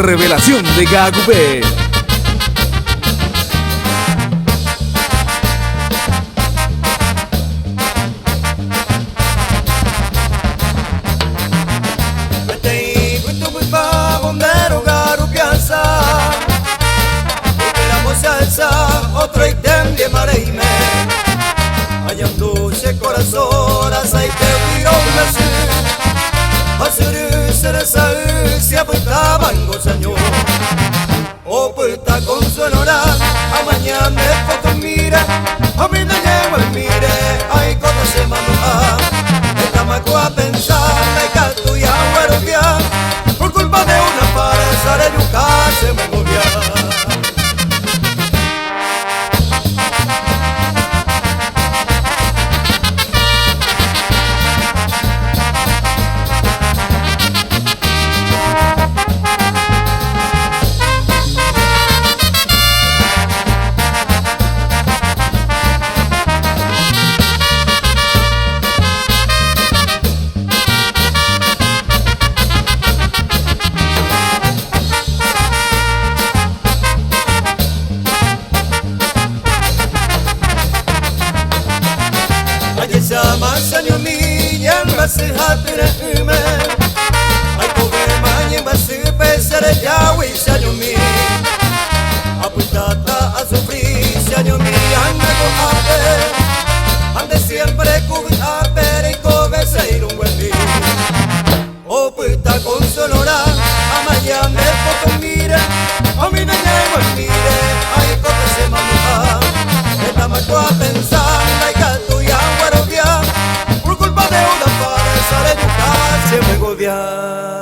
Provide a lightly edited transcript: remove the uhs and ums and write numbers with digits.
revelación de Gagupé. Otro ítem de mareime Ayanduse corazón aceite virome Asuru seresa se apuntaban gozaño O puta consuelora a mañana foto mira a mí no llevo el mire ay cota se manuja estamos a pensar la tu y agüerovia por culpa de una farsa de yuca se me movía. Sama sanyo mi yang masih hati reme ai koge manye masih pesare jawi sanyo mi aputata a sufrir sanyo mi anda ko ate ande siempre kubi apere kobe ser un buen día o puta consolora amaya me foto mire a mí no llevo el mire ai kobe se manuja estamos a pensar like por culpa de una farsa de educar se me gobierna.